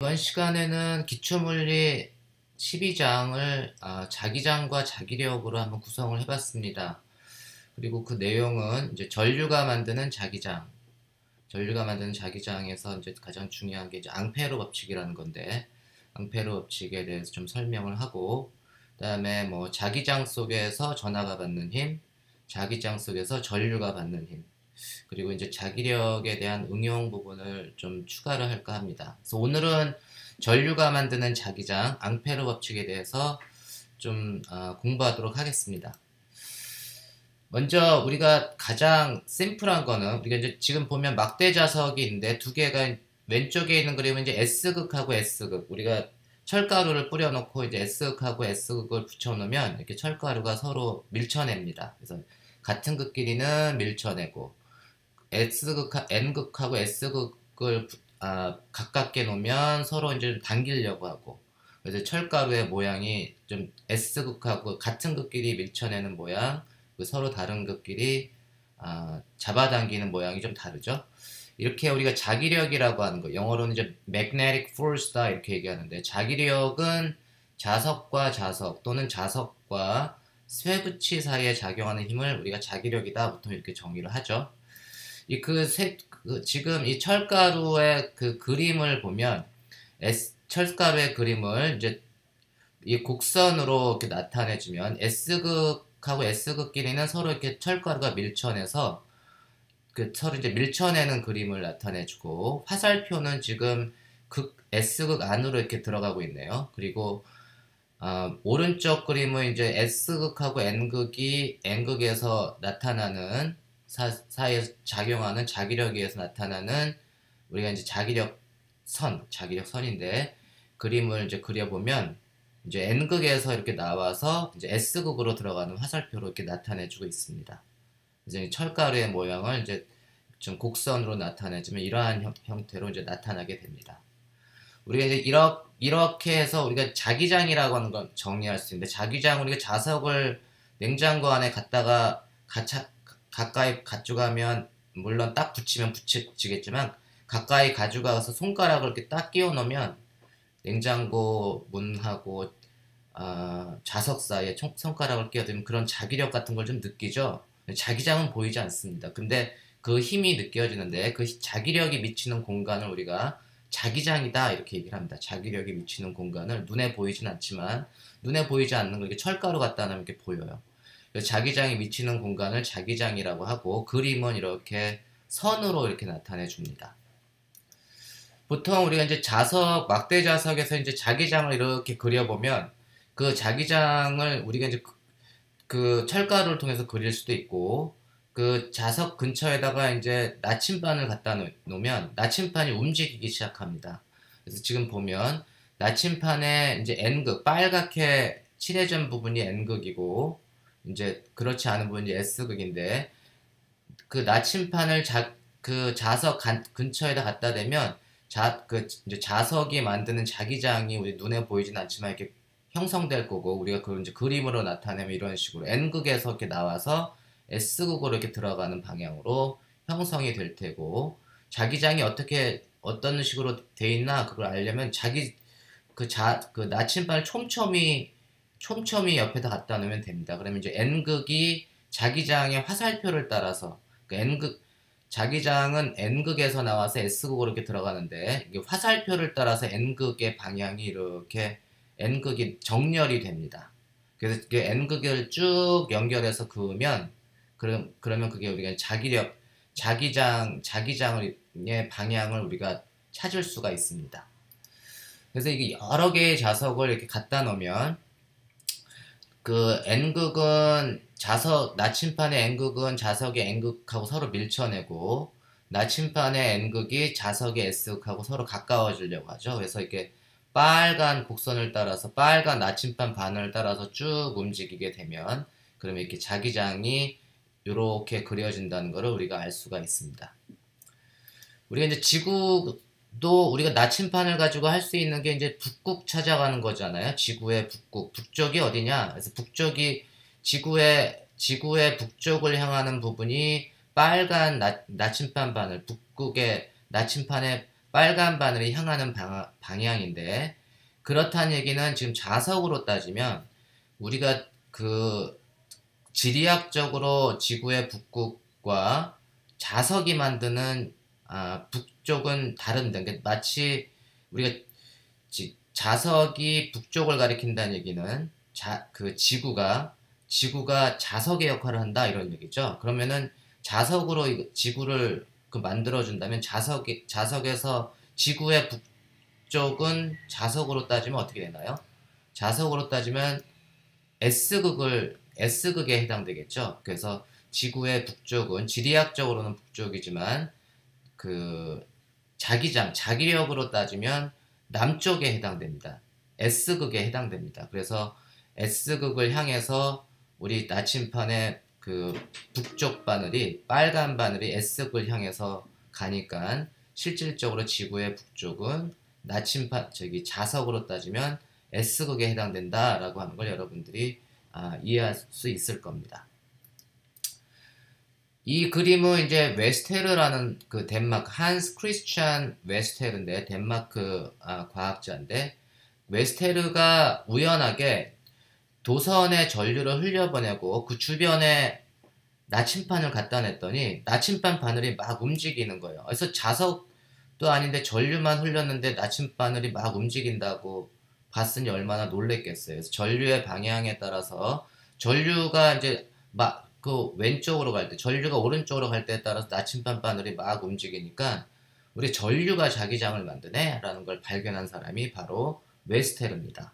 이번 시간에는 기초물리 12장을 자기장과 자기력으로 한번 구성을 해봤습니다. 그리고 그 내용은 이제 전류가 만드는 자기장에서 이제 가장 중요한 게 이제 앙페르 법칙이라는 건데, 앙페르 법칙에 대해서 좀 설명을 하고, 그다음에 뭐 자기장 속에서 전하가 받는 힘, 자기장 속에서 전류가 받는 힘, 그리고 이제 자기력에 대한 응용 부분을 좀 추가를 할까 합니다. 그래서 오늘은 전류가 만드는 자기장, 앙페르 법칙에 대해서 좀 공부하도록 하겠습니다. 먼저 우리가 가장 심플한 거는 우리가 이제 지금 보면 막대 자석이 있는데 두 개가 왼쪽에 있는 그림은 이제 S극하고 S극, 우리가 철가루를 뿌려놓고 이제 S극하고 S극을 붙여놓으면 이렇게 철가루가 서로 밀쳐냅니다. 그래서 같은 극끼리는 밀쳐내고 N극하고 S극을 가깝게 놓으면 서로 이제 당기려고 하고, 그래서 철가루의 모양이 좀 S극하고 같은 극끼리 밀쳐내는 모양, 서로 다른 극끼리 잡아당기는 모양이 좀 다르죠. 이렇게 우리가 자기력이라고 하는 거, 영어로는 이제 magnetic force다 이렇게 얘기하는데, 자기력은 자석과 자석 또는 자석과 쇠붙이 사이에 작용하는 힘을 우리가 자기력이다 보통 이렇게 정의를 하죠. 지금 이 철가루의 그 그림을 보면, 철가루의 그림을 이제 이 곡선으로 이렇게 나타내주면, S극하고 S극끼리는 서로 이렇게 철가루가 밀쳐내서 서로 이제 밀쳐내는 그림을 나타내주고, 화살표는 지금 S극 안으로 이렇게 들어가고 있네요. 그리고 오른쪽 그림은 이제 S극하고 N극이 N극에서 나타나는 사이에 작용하는 자기력에 의해서 나타나는, 우리가 이제 자기력선인데, 그림을 이제 그려보면 이제 N극에서 이렇게 나와서 이제 S극으로 들어가는 화살표로 이렇게 나타내주고 있습니다. 이제 철가루의 모양을 이제 좀 곡선으로 나타내주면 이러한 형태로 이제 나타나게 됩니다. 우리가 이제 이렇게 해서 우리가 자기장이라고 하는 걸 정리할 수 있는데, 자기장은 우리가 자석을 냉장고 안에 갖다가 가까이 가져가면, 물론 딱 붙이면 붙이겠지만, 가까이 가져가서 손가락을 이렇게 딱 끼워 놓으면 냉장고 문하고 자석 사이에 손가락을 끼워두면 그런 자기력 같은 걸 좀 느끼죠. 자기장은 보이지 않습니다. 근데 그 힘이 느껴지는데, 그 자기력이 미치는 공간을 우리가 자기장이다 이렇게 얘기를 합니다. 자기력이 미치는 공간을 눈에 보이진 않지만, 눈에 보이지 않는 거 이렇게 철가루 갖다 놓으면 이렇게 보여요. 자기장이 미치는 공간을 자기장이라고 하고, 그림은 이렇게 선으로 이렇게 나타내 줍니다. 보통 우리가 이제 막대 자석에서 이제 자기장을 이렇게 그려보면, 그 자기장을 우리가 이제 그 철가루를 통해서 그릴 수도 있고, 그 자석 근처에다가 이제 나침반을 갖다 놓으면 나침반이 움직이기 시작합니다. 그래서 지금 보면 나침판에 이제 N극, 빨갛게 칠해진 부분이 N극이고, 이제 그렇지 않은 부분이 S극인데, 그 나침판을 그 자석 근처에다 갖다 대면 이제 자석이 만드는 자기장이 우리 눈에 보이진 않지만 이렇게 형성될 거고, 우리가 그걸 이제 그림으로 나타내면 이런 식으로 N극에서 이렇게 나와서 S극으로 이렇게 들어가는 방향으로 형성이 될 테고, 자기장이 어떤 식으로 돼 있나 그걸 알려면 그 나침반을 촘촘히 옆에다 갖다 놓으면 됩니다. 그러면 이제 N극이 자기장의 화살표를 따라서, 자기장은 N극에서 나와서 S극으로 이렇게 들어가는데, 이게 화살표를 따라서 N극의 방향이 이렇게 N극이 정렬이 됩니다. 그래서 N극을 쭉 연결해서 그으면, 그러면 그게 우리가 자기장의 방향을 우리가 찾을 수가 있습니다. 그래서 이게 여러 개의 자석을 이렇게 갖다 놓으면, 그 나침판의 N극은 자석의 N극하고 서로 밀쳐내고, 나침판의 N극이 자석의 S극하고 서로 가까워지려고 하죠. 그래서 이렇게 빨간 곡선을 따라서, 빨간 나침판 바늘을 따라서 쭉 움직이게 되면, 그러면 이렇게 자기장이 이렇게 그려진다는 것을 우리가 알 수가 있습니다. 우리가 이제 지구도 우리가 나침판을 가지고 할 수 있는 게 이제 북극 찾아가는 거잖아요. 지구의 북쪽이 어디냐? 그래서 지구의 북쪽을 향하는 부분이 빨간 나침판 바늘, 북극의 나침판의 빨간 바늘이 향하는 방향인데, 그렇다는 얘기는 지금 자석으로 따지면 우리가 그 지리학적으로 지구의 북극과 자석이 만드는 북쪽은 다른데, 그러니까 마치 우리가 자석이 북쪽을 가리킨다는 얘기는 그 지구가 자석의 역할을 한다 이런 얘기죠. 그러면은 자석으로 지구를 만들어준다면 자석에서 지구의 북쪽은 자석으로 따지면 어떻게 되나요? 자석으로 따지면 S극에 해당되겠죠. 그래서 지구의 북쪽은 지리학적으로는 북쪽이지만 그 자기력으로 따지면 남쪽에 해당됩니다. S극에 해당됩니다. 그래서 S극을 향해서 우리 나침판의 그 북쪽 바늘이 빨간 바늘이 S극을 향해서 가니까 실질적으로 지구의 북쪽은 나침판 자석으로 따지면 S극에 해당된다라고 하는 걸 여러분들이 이해할 수 있을 겁니다. 이 그림은 이제 웨스테르라는 그 덴마크 한스 크리스찬 웨스테르인데 덴마크 과학자인데, 웨스테르가 우연하게 도선에 전류를 흘려보내고 그 주변에 나침판을 갖다 냈더니 나침판 바늘이 막 움직이는 거예요. 그래서 자석도 아닌데 전류만 흘렸는데 나침바늘이 막 움직인다고 봤으니 얼마나 놀랬겠어요. 그래서 전류의 방향에 따라서 전류가 이제 막 그 왼쪽으로 갈 때, 전류가 오른쪽으로 갈 때에 따라서 나침반 바늘이 막 움직이니까 우리 전류가 자기장을 만드네 라는 걸 발견한 사람이 바로 웨스테르입니다.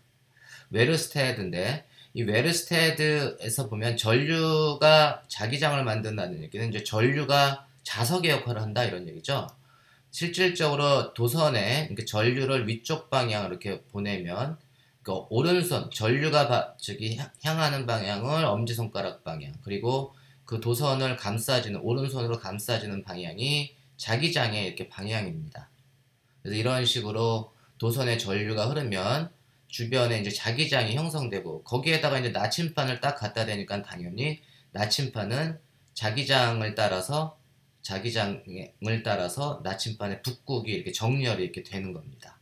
웨르스테드인데, 이 웨르스테드에서 보면 전류가 자기장을 만든다는 얘기는 이제 전류가 자석의 역할을 한다 이런 얘기죠. 실질적으로 도선에 전류를 위쪽 방향으로 이렇게 보내면 오른손 전류가 향하는 방향을 엄지손가락 방향, 그리고 그 도선을 감싸지는 오른손으로 감싸지는 방향이 자기장의 이렇게 방향입니다. 그래서 이런 식으로 도선에 전류가 흐르면 주변에 이제 자기장이 형성되고, 거기에다가 이제 나침판을 딱 갖다 대니까 당연히 나침판은 자기장을 따라서 나침판의 북극이 이렇게 정렬이 이렇게 되는 겁니다.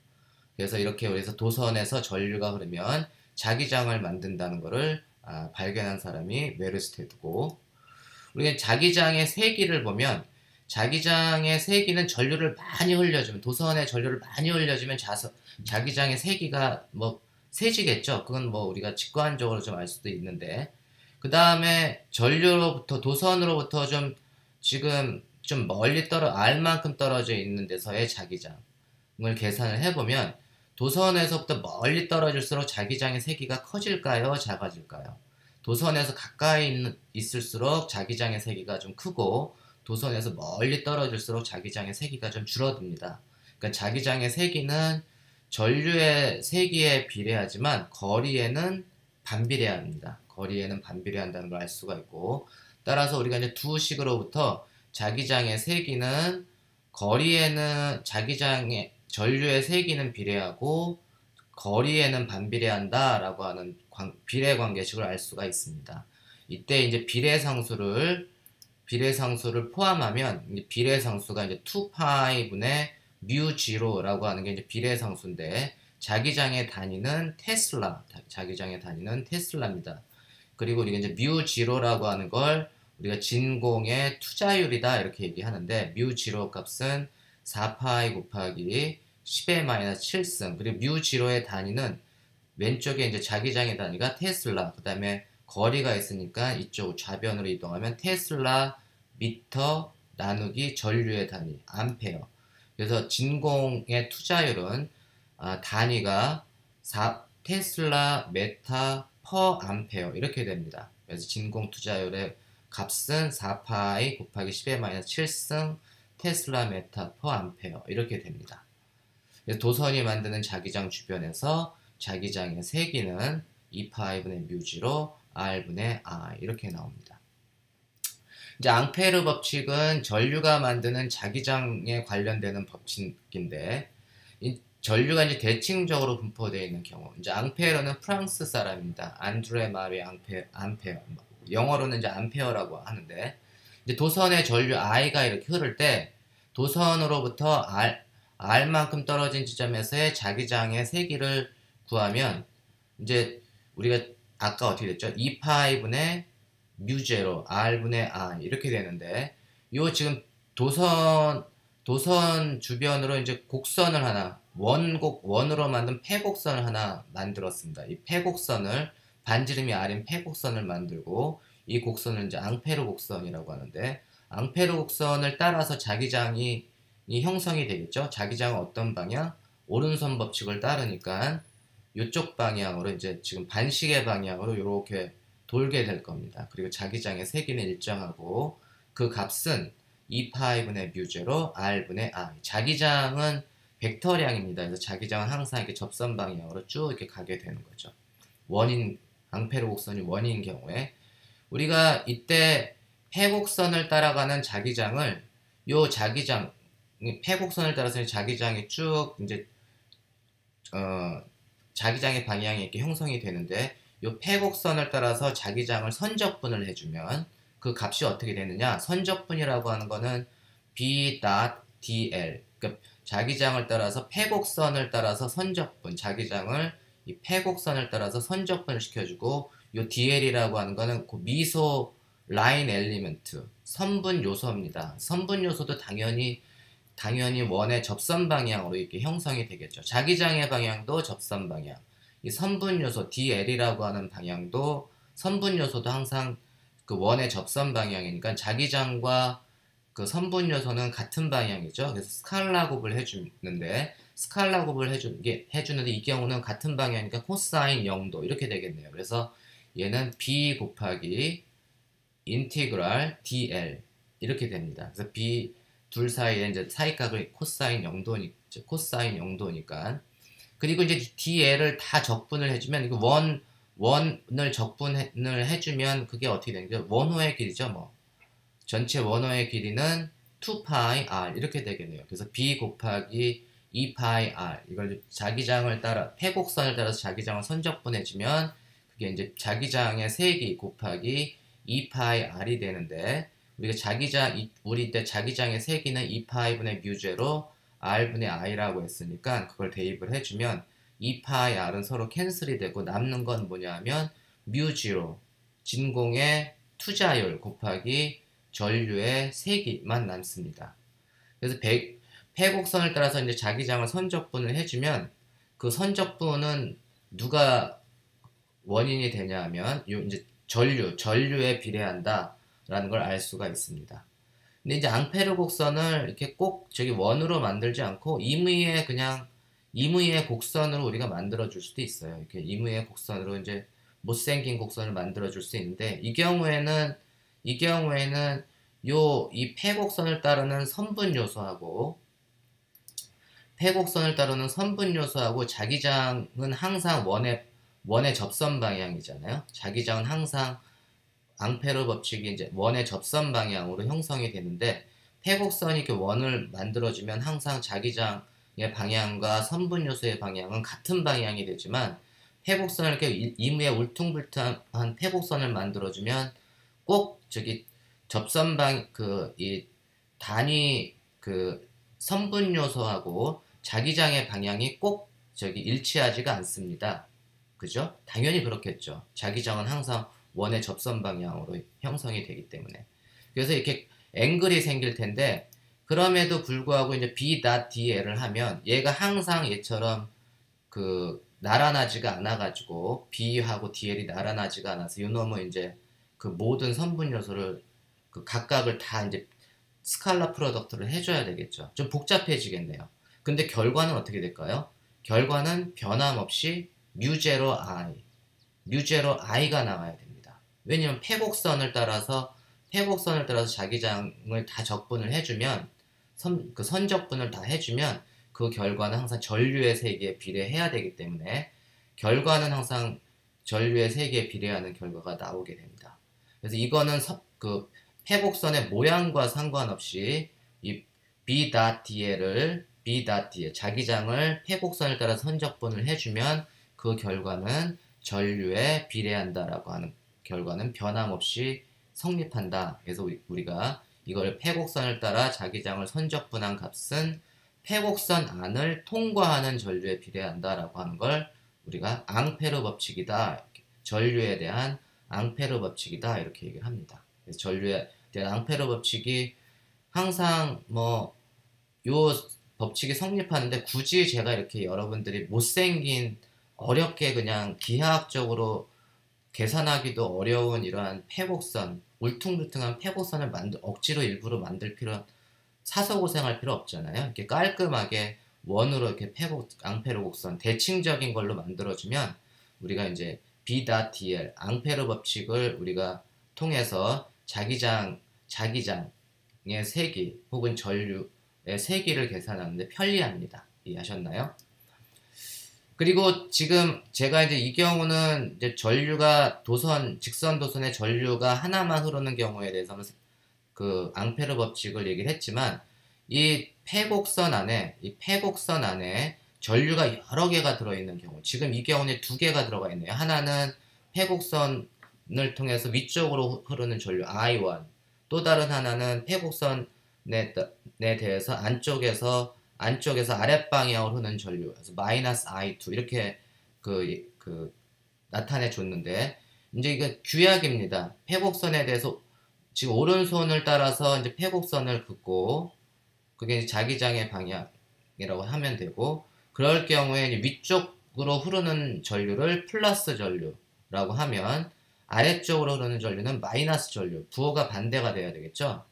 그래서 이렇게 해서 도선에서 전류가 흐르면 자기장을 만든다는 것을 발견한 사람이 웨르스테드고, 우리가 자기장의 세기를 보면 자기장의 세기는 전류를 많이 흘려주면, 도선에 전류를 많이 흘려주면 자기장의 세기가 뭐 세지겠죠. 그건 뭐 우리가 직관적으로 좀 알 수도 있는데, 그 다음에 도선으로부터 지금 좀 멀리 알만큼 떨어져 있는 데서의 자기장을 계산을 해보면 도선에서부터 멀리 떨어질수록 자기장의 세기가 커질까요? 작아질까요? 도선에서 가까이 있을수록 자기장의 세기가 좀 크고, 도선에서 멀리 떨어질수록 자기장의 세기가 좀 줄어듭니다. 그러니까 자기장의 세기는 전류의 세기에 비례하지만 거리에는 반비례합니다. 거리에는 반비례한다는 걸 알 수가 있고, 따라서 우리가 이제 두 식으로부터 자기장의 세기는 거리에는 전류의 세기는 비례하고 거리에는 반비례한다 라고 하는 비례 관계식을 알 수가 있습니다. 이때 이제 비례상수를 포함하면 비례상수가 이제 2파이 분의 뮤 지로라고 하는 게 이제 비례상수인데, 자기장의 단위는 테슬라입니다. 그리고 우리가 이제 뮤 지로라고 하는 걸 우리가 진공의 투자율이다 이렇게 얘기하는데, 뮤 지로 값은 4파이 곱하기 10의 마이너스 7승, 그리고 뮤 지로의 단위는 왼쪽에 이제 자기장의 단위가 테슬라, 그 다음에 거리가 있으니까 이쪽 좌변으로 이동하면 테슬라 미터 나누기 전류의 단위 암페어. 그래서 진공의 투자율은 단위가 테슬라 메타 퍼 암페어 이렇게 됩니다. 그래서 진공 투자율의 값은 4파이 곱하기 10의 마이너스 7승 테슬라 메타 퍼 암페어 이렇게 됩니다. 도선이 만드는 자기장 주변에서 자기장의 세기는 2파이분의 뮤지로 R분의 R 이렇게 나옵니다. 이제 앙페르 법칙은 전류가 만드는 자기장에 관련되는 법칙인데, 이 전류가 이제 대칭적으로 분포되어 있는 경우, 이제 앙페르는 프랑스 사람입니다. 안드레 마리 암페어. 영어로는 이제 암페어라고 하는데, 이제 도선의 전류 I가 이렇게 흐를 때 도선으로부터 R만큼 떨어진 지점에서의 자기장의 세기를 구하면 이제 우리가 아까 어떻게 됐죠? 2파이분의 뮤제로 R분의 I 이렇게 되는데 요 지금 도선 주변으로 이제 곡선을 하나 원으로 만든 패곡선을 하나 만들었습니다. 이 패곡선을 반지름이 R인 패곡선을 만들고 이 곡선을 이제 앙페르 곡선이라고 하는데 앙페르 곡선을 따라서 자기장이 형성이 되겠죠. 자기장은 어떤 방향? 오른손 법칙을 따르니까 이쪽 방향으로 이제 지금 반시계 방향으로 이렇게 돌게 될 겁니다. 그리고 자기장의 세기는 일정하고 그 값은 2파이분의 뮤제로 R분의 I. 자기장은 벡터량입니다. 그래서 자기장은 항상 이렇게 접선 방향으로 쭉 이렇게 가게 되는 거죠. 앙페르 곡선이 원인 경우에 우리가 이때 패곡선을 따라가는 자기장을 패곡선을 따라서 자기장이 쭉 이제 자기장의 방향이 이렇게 형성이 되는데 이 패곡선을 따라서 자기장을 선적분을 해주면 그 값이 어떻게 되느냐? 선적분이라고 하는 거는 B.dl 그러니까 자기장을 따라서 패곡선을 따라서 선적분 이 패곡선을 따라서 선적분을 시켜주고 이 dl이라고 하는 거는 그 미소 라인 엘리먼트 선분 요소입니다. 선분 요소도 당연히 원의 접선 방향으로 이렇게 형성이 되겠죠. 자기장의 방향도 접선 방향. 이 선분 요소 dl이라고 하는 방향도 선분 요소도 항상 그 원의 접선 방향이니까 자기장과 그 선분 요소는 같은 방향이죠. 그래서 스칼라 곱을 해주는데 이 경우는 같은 방향이니까 코사인 0도 이렇게 되겠네요. 그래서 얘는 b 곱하기 인티그랄 dl 이렇게 됩니다. 그래서 b 둘 사이에 이제 사이각을 코사인 0도니까 그리고 이제 dl을 다 적분을 해주면 이거 원을 적분을 해주면 그게 어떻게 되는 거죠? 원호의 길이죠. 뭐 전체 원호의 길이는 2파이 r 이렇게 되겠네요. 그래서 b 곱하기 2파이 r 이걸 자기장을 따라 패곡선을 따라서 자기장을 선적분해주면 그게 이제 자기장의 세기 곱하기 2파이 r이 되는데 우리 때 자기장의 세기는 2파이분의 뮤제로 R분의 I라고 했으니까 그걸 대입을 해주면 2파이 R은 서로 캔슬이 되고 남는 건 뭐냐면 뮤0 진공의 투자율 곱하기 전류의 세기만 남습니다. 그래서 패곡선을 따라서 이제 자기장을 선적분을 해주면 그 선적분은 누가 원인이 되냐 하면 이제 전류에 비례한다. 라는 걸 알 수가 있습니다. 근데 이제 앙페르 곡선을 이렇게 꼭 저기 원으로 만들지 않고 임의의 곡선으로 우리가 만들어 줄 수도 있어요. 이렇게 임의의 곡선으로 이제 못생긴 곡선을 만들어 줄 수 있는데 이 경우에는 이 패곡선을 따르는 선분 요소하고 자기장은 항상 원의 접선 방향이잖아요. 자기장은 항상 앙페르 법칙이 이제 원의 접선 방향으로 형성이 되는데 패곡선이 이렇게 원을 만들어주면 항상 자기장의 방향과 선분 요소의 방향은 같은 방향이 되지만 패곡선을 이렇게 임의의 울퉁불퉁한 패곡선을 만들어주면 꼭 저기 접선 이 단위 선분 요소하고 자기장의 방향이 꼭 저기 일치하지가 않습니다. 그죠? 당연히 그렇겠죠. 자기장은 항상 원의 접선 방향으로 형성이 되기 때문에 그래서 이렇게 앵글이 생길 텐데 그럼에도 불구하고 이제 B.dl을 하면 얘가 항상 얘처럼 나란하지가 않아 가지고 B하고 dl이 나란하지가 않아서 요놈은 이제 그 모든 선분 요소를 각각을 다 이제 스칼라 프로덕트를 해줘야 되겠죠. 좀 복잡해지겠네요. 근데 결과는 어떻게 될까요? 결과는 변함없이 뮤제로 i가 나와야 됩니다. 왜냐면 패곡선을 따라서 자기장을 다 적분을 해주면 선적분을 다 해주면 그 결과는 항상 전류의 세기에 비례해야 되기 때문에 결과는 항상 전류의 세기에 비례하는 결과가 나오게 됩니다. 그래서 이거는 패곡선의 모양과 상관없이 이 B.dl을 자기장을 패곡선을 따라 선적분을 해주면 그 결과는 전류에 비례한다라고 하는 결과는 변함없이 성립한다. 그래서 우리가 이걸 패곡선을 따라 자기장을 선적분한 값은 폐곡선 안을 통과하는 전류에 비례한다라고 하는 걸 우리가 앙페르 법칙이다. 전류에 대한 앙페르 법칙이다. 이렇게 얘기를 합니다. 그래서 전류에 대한 앙페르 법칙이 항상 뭐 요 법칙이 성립하는데 굳이 제가 이렇게 여러분들이 못생긴 어렵게 그냥 기하학적으로 계산하기도 어려운 이러한 폐곡선, 울퉁불퉁한 폐곡선을 억지로 일부러 만들 필요, 사서 고생할 필요 없잖아요. 이렇게 깔끔하게 원으로 이렇게 앙페르 곡선, 대칭적인 걸로 만들어주면 우리가 이제 B.dl, 앙페르 법칙을 우리가 통해서 자기장의 세기 혹은 전류의 세기를 계산하는데 편리합니다. 이해하셨나요? 그리고 지금 제가 이제 이 경우는 이제 전류가 직선 도선의 전류가 하나만 흐르는 경우에 대해서는 그 앙페르 법칙을 얘기를 했지만 이 폐곡선 안에 전류가 여러 개가 들어있는 경우, 지금 이 경우는 두 개가 들어가 있네요. 하나는 폐곡선을 통해서 위쪽으로 흐르는 전류 I1, 또 다른 하나는 폐곡선에 대해서 안쪽에서 아랫방향으로 흐르는 전류, 그래서 마이너스 I2 이렇게 나타내 줬는데, 이제 이게 규약입니다. 폐곡선에 대해서 지금 오른손을 따라서 이제 폐곡선을 긋고 그게 자기장의 방향이라고 하면 되고, 그럴 경우에 위쪽으로 흐르는 전류를 플러스 전류라고 하면 아래쪽으로 흐르는 전류는 마이너스 전류, 부호가 반대가 돼야 되겠죠.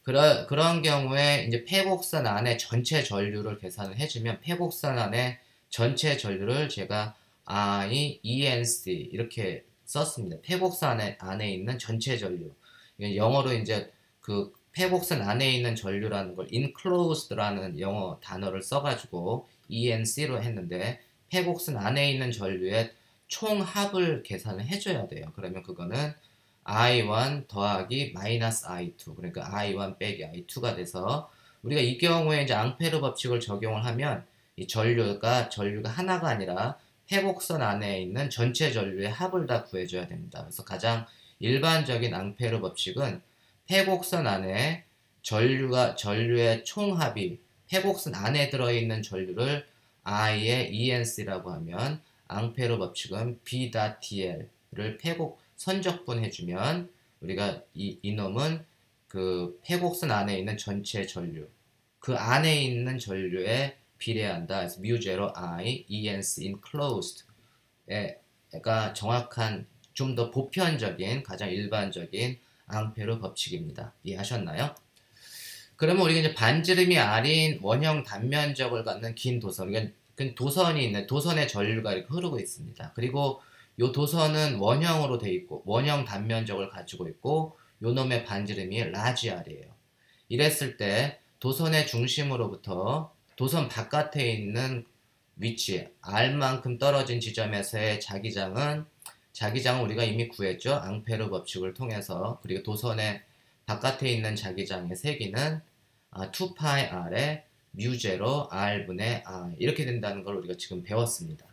그런 경우에 이제 폐곡선 안에 전체 전류를 계산을 해주면 폐곡선 안에 전체 전류를 제가 ENC 이렇게 썼습니다. 폐곡선 안에 있는 전체 전류. 영어로 이제 그 폐곡선 안에 있는 전류라는 걸 enclosed라는 영어 단어를 써가지고 ENC로 했는데, 폐곡선 안에 있는 전류의 총합을 계산을 해줘야 돼요. 그러면 그거는 I1 더하기 마이너스 I2, 그러니까 I1 빼기 I2가 돼서, 우리가 이 경우에 이제 앙페르 법칙을 적용을 하면 이 전류가 하나가 아니라 폐곡선 안에 있는 전체 전류의 합을 다 구해줘야 됩니다. 그래서 가장 일반적인 앙페르 법칙은 폐곡선 안에 전류의 총합이 폐곡선 안에 들어있는 전류를 I의 ENC라고 하면, 앙페르 법칙은 B.dl을 선적분 해주면 우리가 이놈은 그 폐곡선 안에 있는 전체 전류, 그 안에 있는 전류에 비례한다. 그래서 μ0 I ENC enclosed가 정확한, 좀 더 보편적인, 가장 일반적인 앙페르 법칙입니다. 이해하셨나요? 그러면 우리가 이제 반지름이 R인 원형 단면적을 갖는 긴 도선, 그러니까 도선이 있는, 도선의 전류가 이렇게 흐르고 있습니다. 그리고 요 도선은 원형으로 돼 있고 원형 단면적을 가지고 있고 요 놈의 반지름이 라지 R이에요. 이랬을 때 도선의 중심으로부터 도선 바깥에 있는 위치 R만큼 떨어진 지점에서의 자기장은 우리가 이미 구했죠. 앙페르 법칙을 통해서. 그리고 도선의 바깥에 있는 자기장의 세기는 2파이 R에 μ0 R분의 R 이렇게 된다는 걸 우리가 지금 배웠습니다.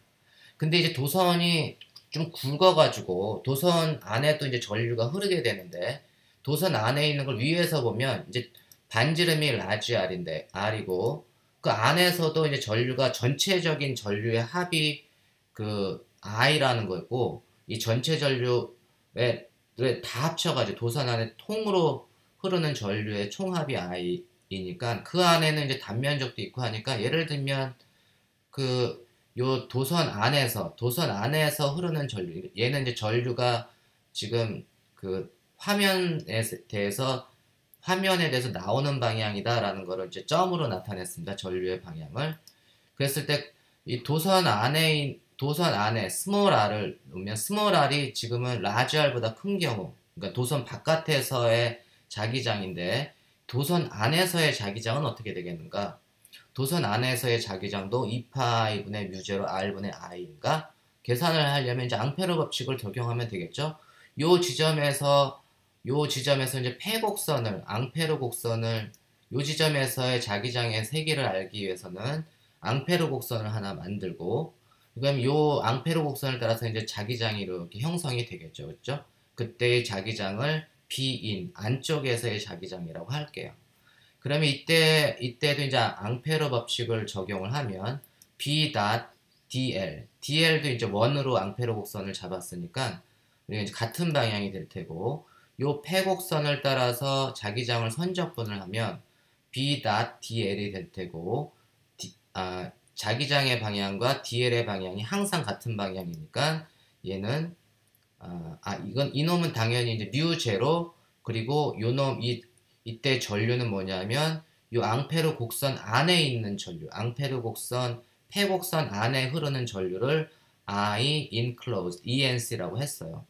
근데 이제 도선이 좀 굵어가지고 도선 안에도 이제 전류가 흐르게 되는데, 도선 안에 있는 걸 위에서 보면 이제 반지름이 라지 R인데 R이고, 그 안에서도 이제 전체적인 전류의 합이 그 I라는 거고, 이 전체 전류에 다 합쳐가지고 도선 안에 통으로 흐르는 전류의 총합이 I이니까 그 안에는 이제 단면적도 있고 하니까, 예를 들면 요 도선 안에서 흐르는 전류, 얘는 이제 전류가 지금 그 화면에 대해서 나오는 방향이다라는 거를 이제 점으로 나타냈습니다. 전류의 방향을. 그랬을 때 이 도선 안에 스몰 r을 놓으면, 스몰 r이 지금은 라지 r보다 큰 경우, 그러니까 도선 바깥에서의 자기장인데 도선 안에서의 자기장은 어떻게 되겠는가? 도선 안에서의 자기장도 2파이분의 μ0 R분의 I인가? 계산을 하려면 이제 앙페르 법칙을 적용하면 되겠죠? 요 지점에서 이제 앙페르 곡선을 요 지점에서의 자기장의 세기를 알기 위해서는 앙페르 곡선을 하나 만들고, 그럼 요 앙페르 곡선을 따라서 이제 자기장이 이렇게 형성이 되겠죠. 그렇죠? 그때의 자기장을 B인 안쪽에서의 자기장이라고 할게요. 그러면 이때도 이제 앙페르 법칙을 적용을 하면 dl도 이제 원으로 앙페르 곡선을 잡았으니까 우리가 이제 같은 방향이 될 테고, 요 패곡선을 따라서 자기장을 선적분을 하면 b.dl이 될 테고, 자기장의 방향과 dl의 방향이 항상 같은 방향이니까 얘는 이놈은 당연히 이제 뮤 제로, 그리고 이때 전류는 뭐냐면 요 앙페르 곡선 안에 있는 전류, 앙페르 곡선 패곡선 안에 흐르는 전류를 I enclosed ENC라고 했어요.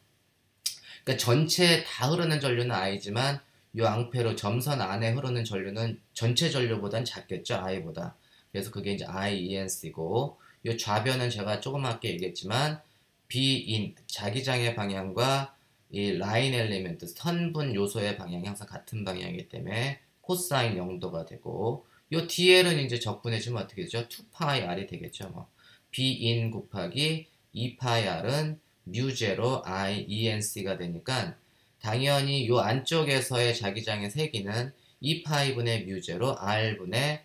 그러니까 전체 다 흐르는 전류는 I지만 요 앙페르 점선 안에 흐르는 전류는 전체 전류보단 작겠죠, I보다. 그래서 그게 이제 IENC고, 요 좌변은 제가 조그맣게 얘기했지만 B인 자기장의 방향과 이 라인 엘리멘트 선분 요소의 방향이 항상 같은 방향이기 때문에 코사인 0도가 되고, 요 DL은 이제 적분해주면 어떻게 되죠? 2파이 R이 되겠죠. 뭐 B인 곱하기 2파이 R은 뮤제로 IENC가 되니까 당연히 요 안쪽에서의 자기장의 세기는 2파이분의 뮤제로 R분의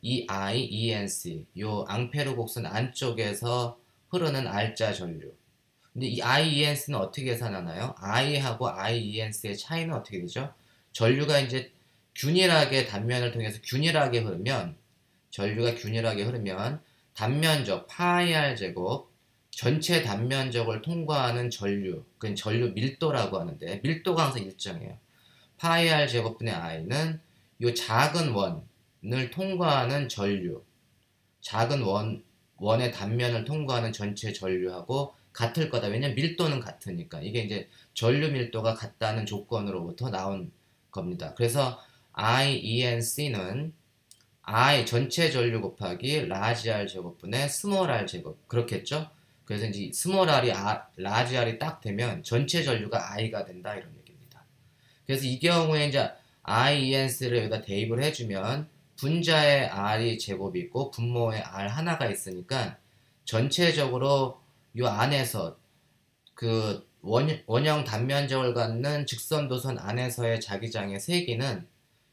이 IENC, 요 앙페르 곡선 안쪽에서 흐르는 R자 전류. 근데 이 IENC는 어떻게 계산하나요? I하고 IENC의 차이는 어떻게 되죠? 전류가 이제 균일하게 단면을 통해서 균일하게 흐르면, 전류가 균일하게 흐르면 단면적 파이 R 제곱 전체 단면적을 통과하는 전류, 그건 전류 밀도라고 하는데, 밀도가 항상 일정해요. 파이 R 제곱분의 I는 요 작은 원을 통과하는 전류, 작은 원의 단면을 통과하는 전체 전류하고 같을 거다. 왜냐면 밀도는 같으니까. 이게 이제 전류 밀도가 같다는 조건으로부터 나온 겁니다. 그래서 IENC는 I 전체 전류 곱하기 라지 R 제곱분의 스몰 R 제곱, 그렇겠죠? 그래서 이제 스몰 R이 라지 R이 딱 되면 전체 전류가 I가 된다, 이런 얘기입니다. 그래서 이 경우에 이제 IENC를 여기다 대입을 해주면 분자의 R이 제곱이 있고 분모의 R 하나가 있으니까 전체적으로 이 안에서 그 원형 단면적을 갖는 직선도선 안에서의 자기장의 세기는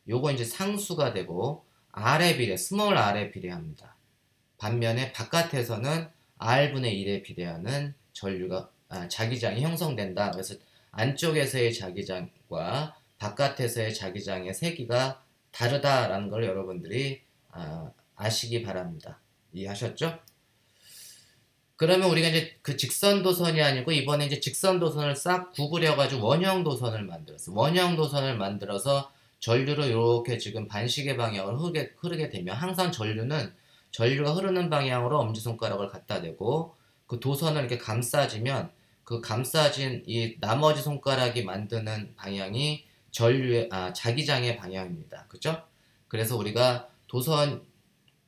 요거 이제 상수가 되고 R에 비례, 스몰 R에 비례합니다. 반면에 바깥에서는 R분의 1에 비례하는 자기장이 형성된다. 그래서 안쪽에서의 자기장과 바깥에서의 자기장의 세기가 다르다라는 걸 여러분들이 아시기 바랍니다. 이해하셨죠? 그러면 우리가 이제 그 직선도선이 아니고 이번에 이제 직선도선을 싹 구부려가지고 원형도선을 만들었어. 원형도선을 만들어서 전류를 이렇게 지금 반시계 방향으로 흐르게 되면 항상 전류가 흐르는 방향으로 엄지손가락을 갖다 대고 그 도선을 이렇게 감싸지면 그 감싸진 이 나머지 손가락이 만드는 방향이 자기장의 방향입니다. 그죠? 그래서 우리가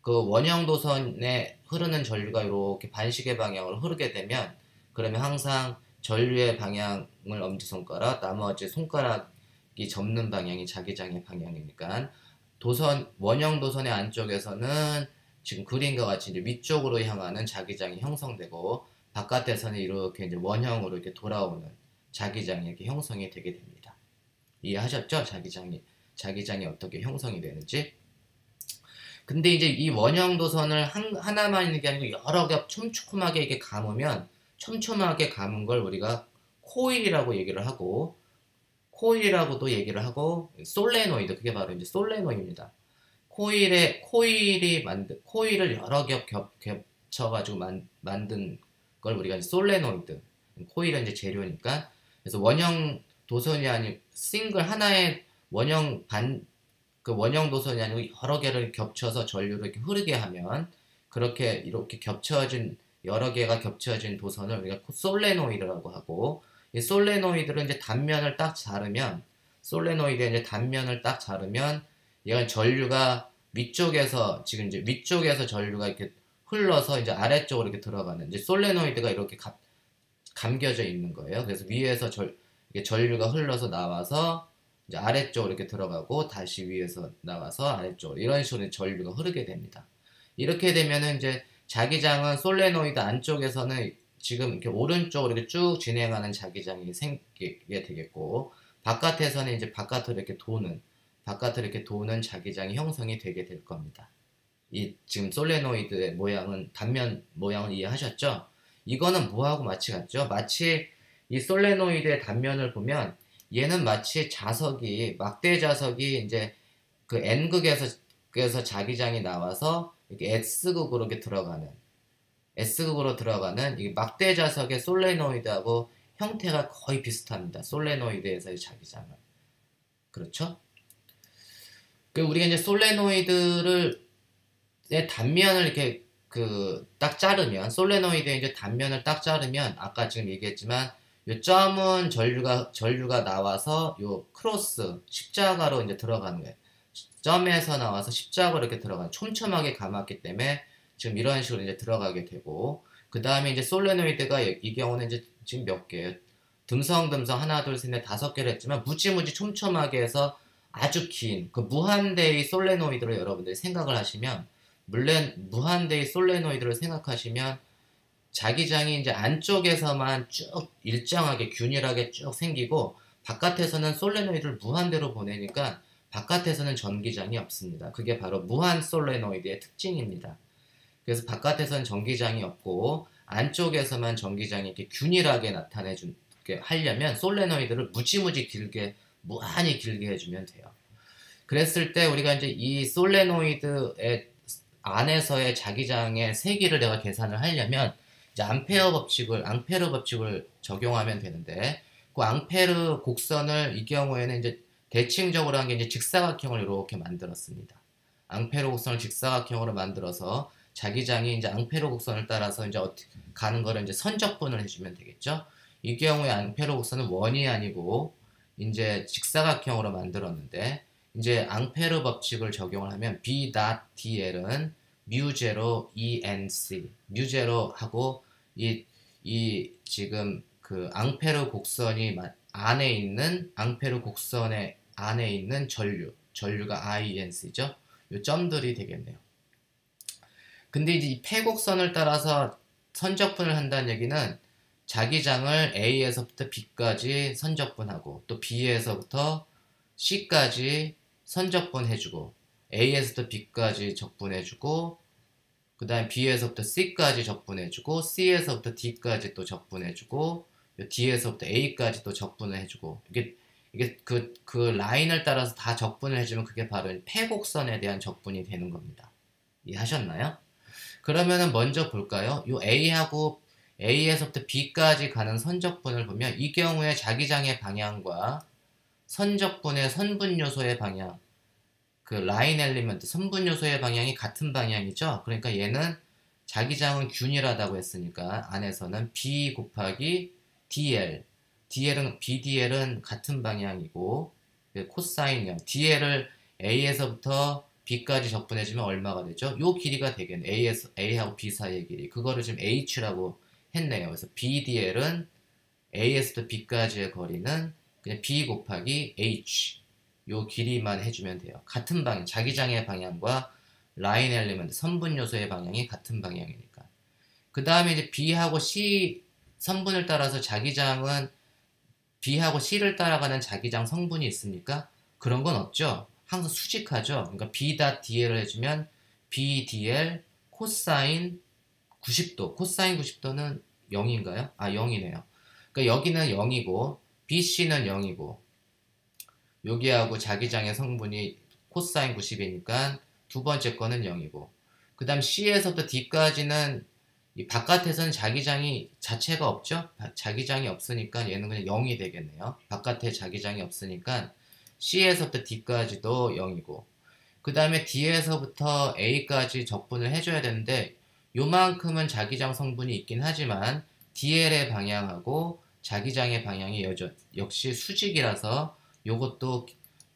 그 원형 도선에 흐르는 전류가 이렇게 반시계 방향으로 흐르게 되면, 그러면 항상 전류의 방향을 엄지손가락, 나머지 손가락이 접는 방향이 자기장의 방향이니까 원형 도선의 안쪽에서는 지금 그림과 같이 이제 위쪽으로 향하는 자기장이 형성되고, 바깥에서는 이렇게 이제 원형으로 이렇게 돌아오는 자기장이 이렇게 형성이 되게 됩니다. 이해하셨죠? 자기장이 어떻게 형성이 되는지. 근데 이제 이 원형 도선을 하나만 있는 게 아니고 여러 겹 촘촘하게 이렇게 촘촘하게 감은 걸 우리가 코일이라고 얘기를 하고, 솔레노이드, 그게 바로 이제 솔레노입니다. 코일을 여러 겹 겹쳐가지고 만든 걸 우리가 이제 솔레노이드, 코일은 이제 재료니까. 그래서 원형 도선이 아니고 하나의 원형 도선이 아니고 여러 개를 겹쳐서 전류를 이렇게 흐르게 하면, 이렇게 겹쳐진 여러 개가 겹쳐진 도선을 우리가 솔레노이드라고 하고, 이 솔레노이드를 이제 단면을 딱 자르면 얘가 전류가 지금 이제 위쪽에서 전류가 이렇게 흘러서 이제 아래쪽으로 이렇게 들어가는, 이제 솔레노이드가 이렇게 감겨져 있는 거예요. 그래서 위에서 전류가 흘러서 나와서 이제 아래쪽으로 이렇게 들어가고 다시 위에서 나와서 아래쪽으로, 이런 식으로 전류가 흐르게 됩니다. 이렇게 되면은 이제 자기장은 솔레노이드 안쪽에서는 지금 이렇게 오른쪽으로 이렇게 쭉 진행하는 자기장이 생기게 되겠고, 바깥에서는 이제 바깥으로 이렇게 도는, 바깥으로 이렇게 도는 자기장이 형성이 되게 될 겁니다. 이 지금 솔레노이드의 모양은 단면 모양을 이해하셨죠? 이거는 뭐하고 마치 같죠? 마치 이 솔레노이드의 단면을 보면 얘는 마치 자석이 막대 자석이 이제 그 N극에서 자기장이 나와서 이렇게 S극으로 이렇게 S극으로 들어가는 이 막대 자석의 솔레노이드하고 형태가 거의 비슷합니다. 솔레노이드에서의 자기장은. 그렇죠? 그 우리가 이제 솔레노이드를 의 단면을 이렇게 딱 자르면 솔레노이드의 이제 단면을 딱 자르면 아까 지금 얘기했지만 요 점은 전류가 나와서 요 크로스 십자가로 이제 들어가는 거예요. 점에서 나와서 십자가로 이렇게 들어가는 촘촘하게 감았기 때문에 지금 이런 식으로 이제 들어가게 되고 그 다음에 이제 솔레노이드가 이 경우는 이제 지금 몇 개예요? 듬성듬성 하나 둘 셋 넷 다섯 개를 했지만 무지무지 촘촘하게 해서 아주 긴 그 무한대의 솔레노이드로 여러분들이 생각을 하시면 무한대의 솔레노이드를 생각하시면 자기장이 이제 안쪽에서만 쭉 일정하게 균일하게 쭉 생기고 바깥에서는 솔레노이드를 무한대로 보내니까 바깥에서는 전기장이 없습니다. 그게 바로 무한 솔레노이드의 특징입니다. 그래서 바깥에서는 전기장이 없고 안쪽에서만 전기장이 이렇게 균일하게 나타내주게 하려면 솔레노이드를 무지무지 길게 무한히 길게 해주면 돼요. 그랬을 때 우리가 이제 이 솔레노이드의 안에서의 자기장의 세기를 내가 계산을 하려면 이제 앙페르 법칙을 적용하면 되는데 그 앙페르 곡선을 이 경우에는 이제 대칭적으로 한 게 이제 직사각형을 이렇게 만들었습니다. 앙페르 곡선을 직사각형으로 만들어서 자기장이 이제 앙페르 곡선을 따라서 이제 가는 거를 이제 선적분을 해주면 되겠죠. 이 경우에 앙페르 곡선은 원이 아니고 이제 직사각형으로 만들었는데 이제 앙페르 법칙을 적용을 하면 B.dl은 뮤제로 ENC 뮤제로하고 이 지금 그 앙페르 곡선이 안에 있는 앙페르 곡선의 안에 있는 전류가 IENC죠. 요 점들이 되겠네요. 근데 이제 이 폐곡선을 따라서 선적분을 한다는 얘기는 자기장을 A에서부터 B까지 선적분하고 또 B에서부터 C까지 선적분해주고 A에서부터 B까지 적분해주고 그 다음에 B에서부터 C까지 적분해주고 C에서부터 D까지 또 적분해주고 D에서부터 A까지 또 적분을 해주고 이게 그 라인을 따라서 다 적분을 해주면 그게 바로 폐곡선에 대한 적분이 되는 겁니다. 이해하셨나요? 그러면은 먼저 볼까요? 요 A에서부터 B까지 가는 선적분을 보면 이 경우에 자기장의 방향과 선적분의 선분 요소의 방향 그 라인 엘리먼트 선분 요소의 방향이 같은 방향이죠. 그러니까 얘는 자기장은 균일하다고 했으니까 안에서는 B 곱하기 BDL은 같은 방향이고 코사인형 DL을 A에서부터 B까지 적분해주면 얼마가 되죠? 요 길이가 되겠네. A하고 B 사이의 길이. 그거를 지금 H라고 했네요. 그래서 BDL은 A에서부터 B까지의 거리는 그냥 B 곱하기 H 요 길이만 해주면 돼요. 같은 방향, 자기장의 방향과 라인 엘리먼트, 선분 요소의 방향이 같은 방향이니까. 그 다음에 이제 B하고 C 선분을 따라서 자기장은 B하고 C를 따라가는 자기장 성분이 있습니까? 그런 건 없죠. 항상 수직하죠. 그러니까 B.dl을 해주면 BDL 코사인 90도. 코사인 90도는 0인가요? 아, 0이네요. 그러니까 여기는 0이고 BC는 0이고 여기하고 자기장의 성분이 코사인 90이니까 두 번째 거는 0이고 그 다음 C에서부터 D까지는 이 바깥에서는 자기장이 자체가 없죠. 자기장이 없으니까 얘는 그냥 0이 되겠네요. 바깥에 자기장이 없으니까 C에서부터 D까지도 0이고 그 다음에 D에서부터 A까지 적분을 해줘야 되는데 요만큼은 자기장 성분이 있긴 하지만 DL의 방향하고 자기장의 방향이 역시 수직이라서 요것도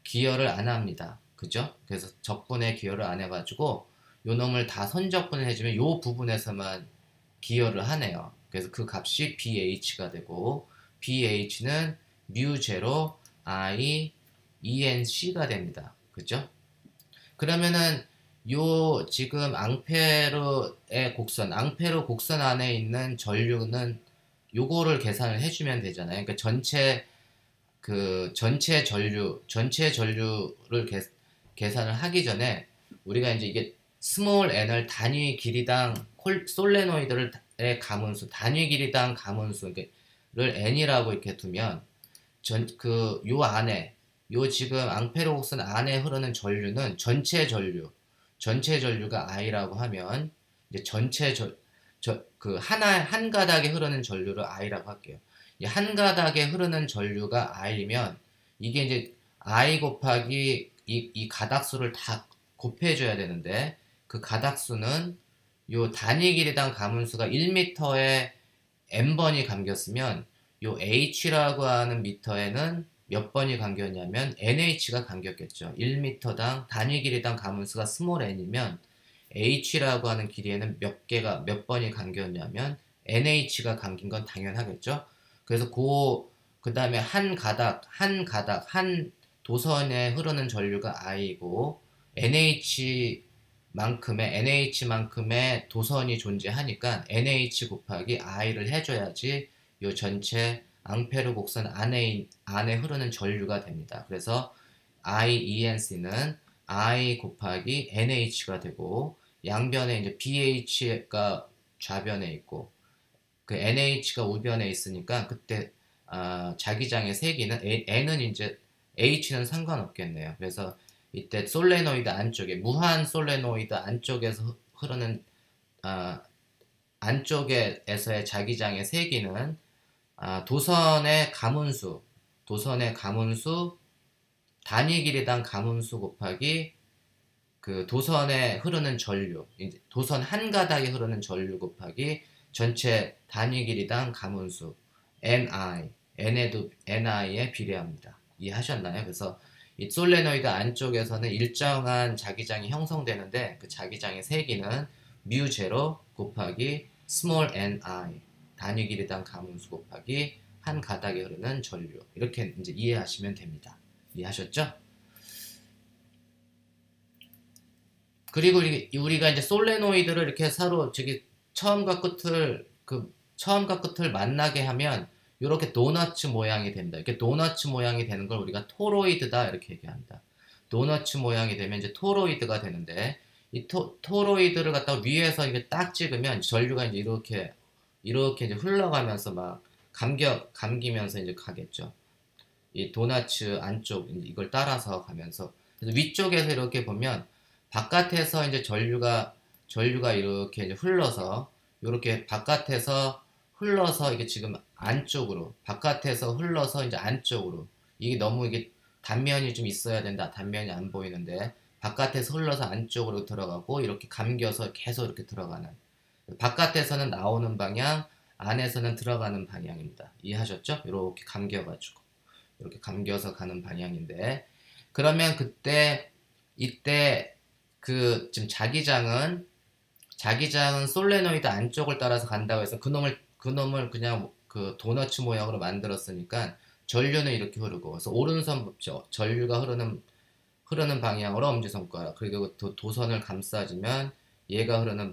기여를 안 합니다. 그죠? 그래서 적분에 기여를 안 해가지고 요 놈을 다 선적분을 해주면 요 부분에서만 기여를 하네요. 그래서 그 값이 BH가 되고 BH는 뮤제로 I ENC가 됩니다. 그죠? 그러면은 요 지금 앙페르의 곡선, 앙페르 곡선 안에 있는 전류는 요거를 계산을 해주면 되잖아요. 그러니까 전체 그 전체 전류를 계산을 하기 전에 우리가 이제 이게 스몰 n을 단위 길이당 솔레노이드의 가문수, 단위 길이당 가문수를 n이라고 이렇게 두면 요 안에 요 지금 앙페르 곡선 안에 흐르는 전류는 전체 전류가 I라고 하면 이제 한 가닥에 흐르는 전류를 I라고 할게요. 이 한 가닥에 흐르는 전류가 I면 이게 이제 I 곱하기 이 가닥수를 다 곱해줘야 되는데 그 가닥수는 요 단위 길이당 가문수가 1m에 n번이 감겼으면 요 h라고 하는 미터에는 몇 번이 감겼냐면 nh가 감겼겠죠. 1m당 단위 길이당 가문수가 스몰 n이면 h라고 하는 길이에는 몇 번이 감겼냐면 nh가 감긴 건 당연하겠죠. 그래서 그 다음에 한 도선에 흐르는 전류가 I고 NH만큼의 도선이 존재하니까 NH 곱하기 I를 해줘야지 요 전체 앙페르 곡선 안에 흐르는 전류가 됩니다. 그래서 IENC는 I 곱하기 NH가 되고 양변에 이제 BH가 좌변에 있고 그 NH가 우변에 있으니까 그때 자기장의 세기는 N은 이제 H는 상관없겠네요. 그래서 이때 솔레노이드 안쪽에 무한 솔레노이드 안쪽에서 흐르는 안쪽에서의 자기장의 세기는 도선의 가문수 단위 길이당 가문수 곱하기 그 도선에 흐르는 전류, 도선 한 가닥에 흐르는 전류 곱하기 전체 단위 길이당 가문수 NI에 비례합니다. 이해하셨나요? 그래서 이 솔레노이드 안쪽에서는 일정한 자기장이 형성되는데 그 자기장의 세기는 μ0 곱하기 스몰 ni 단위 길이당 가문수 곱하기 한 가닥에 흐르는 전류 이렇게 이제 이해하시면 됩니다. 이해하셨죠? 그리고 우리가 이제 솔레노이드를 이렇게 서로 처음과 끝을 만나게 하면 이렇게 도너츠 모양이 됩니다. 이렇게 도너츠 모양이 되는 걸 우리가 토로이드다 이렇게 얘기합니다. 도너츠 모양이 되면 이제 토로이드가 되는데 이 토로이드를 갖다가 위에서 이게 딱 찍으면 전류가 이제 이렇게 이제 흘러가면서 막 감기면서 이제 가겠죠. 이 도너츠 안쪽 이걸 따라서 가면서 그래서 위쪽에서 이렇게 보면 바깥에서 이제 전류가 이렇게 이제 흘러서 이렇게 바깥에서 흘러서 이게 지금 안쪽으로 바깥에서 흘러서 이제 안쪽으로 이게 너무 이게 단면이 좀 있어야 된다. 단면이 안 보이는데 바깥에서 흘러서 안쪽으로 들어가고 이렇게 감겨서 계속 이렇게 들어가는 바깥에서는 나오는 방향 안에서는 들어가는 방향입니다. 이해하셨죠? 이렇게 감겨가지고 이렇게 감겨서 가는 방향인데 그러면 이때 그 지금 자기장은 솔레노이드 안쪽을 따라서 간다고 해서 그놈을 그냥 그 도너츠 모양으로 만들었으니까 전류는 이렇게 흐르고 그래서 오른손 법칙 전류가 흐르는 방향으로 엄지손가락 그리고 도선을 감싸주면 얘가 흐르는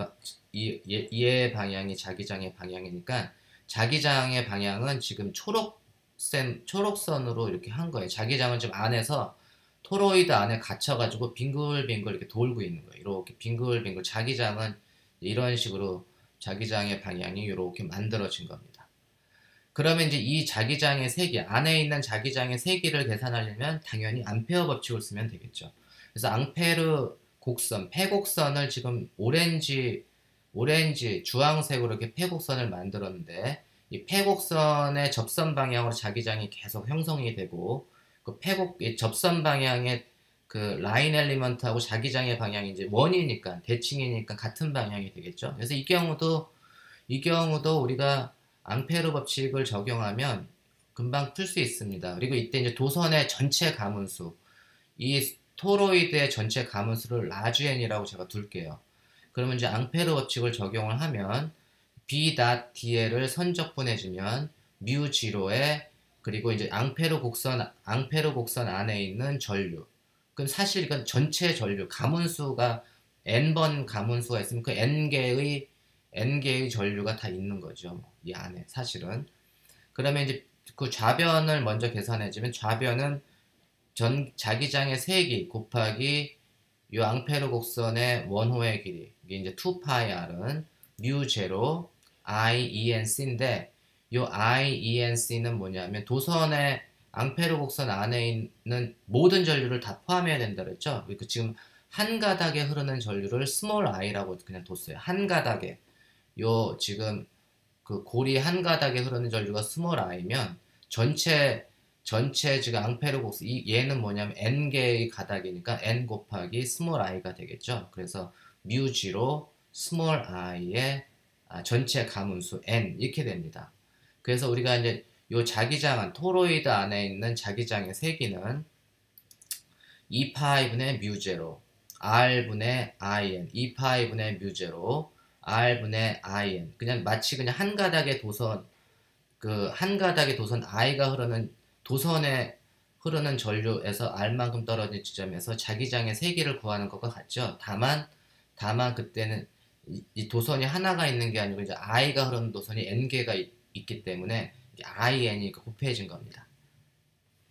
얘의 방향이 자기장의 방향이니까 자기장의 방향은 지금 초록선으로 이렇게 한 거예요. 자기장은 지금 안에서 토로이드 안에 갇혀가지고 빙글빙글 이렇게 돌고 있는 거예요. 이렇게 빙글빙글 자기장은 이런 식으로 자기장의 방향이 이렇게 만들어진 겁니다. 그러면 이제 이 자기장의 세기 안에 있는 자기장의 세기를 계산하려면 당연히 암페어 법칙을 쓰면 되겠죠. 그래서 앙페르 곡선, 폐곡선을 지금 오렌지 주황색으로 이렇게 폐곡선을 만들었는데 이 폐곡선의 접선 방향으로 자기장이 계속 형성이 되고 이 접선 방향의 그 라인 엘리먼트하고 자기장의 방향이 이제 원이니까 대칭이니까 같은 방향이 되겠죠. 그래서 이 경우도 우리가 앙페르 법칙을 적용하면 금방 풀 수 있습니다. 그리고 이때 이제 도선의 전체 가문수, 이 토로이드의 전체 가문수를 라주엔이라고 제가 둘게요. 그러면 이제 앙페르 법칙을 적용을 하면 B.dl을 선적분해주면 μ0에 그리고 이제 앙페르 곡선 안에 있는 전류. 그럼 사실 이건 전체 전류 가문수가 n번 가문수가 있으면 그 n개의 전류가 다 있는 거죠. 이 안에 사실은. 그러면 이제 그 좌변을 먼저 계산해주면 좌변은 자기장의 세기 곱하기 요 앙페르 곡선의 원호의 길이 이게 이제 2파이r은 뮤 제로 IENC인데 요 IENC는 뭐냐면 도선의 앙페르 곡선 안에 있는 모든 전류를 다 포함해야 된다 그랬죠. 그리고 지금 한 가닥에 흐르는 전류를 스몰 i라고 그냥 뒀어요. 한 가닥에 요 지금 그 고리 한 가닥에 흐르는 전류가 스몰 i면 전체 지금 앙페르 곡선 얘는 뭐냐면 n 개의 가닥이니까 n 곱하기 스몰 i가 되겠죠. 그래서 뮤 G로 스몰 i의 전체 가문수 n 이렇게 됩니다. 그래서 우리가 이제 요 자기장은 토로이드 안에 있는 자기장의 세기는 2파이분의 뮤 제로 r분의 in 2파이분의 뮤 제로 r분의 in 그냥 마치 그냥 한 가닥의 도선 그 한 가닥의 도선 i가 흐르는 도선에 흐르는 전류에서 r만큼 떨어진 지점에서 자기장의 세기를 구하는 것과 같죠. 다만 그때는 이 도선이 하나가 있는 게 아니고 이제 i가 흐르는 도선이 n개가 있기 때문에 in이 곱해진 겁니다.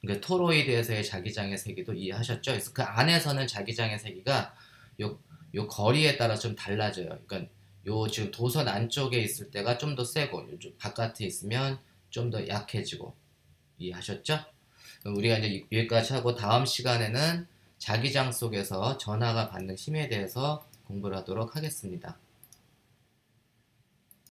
그러니까 토로이드에서의 자기장의 세기도 이해하셨죠? 그래서 그 안에서는 자기장의 세기가 요 거리에 따라 좀 달라져요. 그러니까 요 지금 도선 안쪽에 있을 때가 좀 더 세고 바깥에 있으면 좀 더 약해지고 이해하셨죠? 그럼 우리가 이제 여기까지 하고 다음 시간에는 자기장 속에서 전하가 받는 힘에 대해서 공부를 하도록 하겠습니다.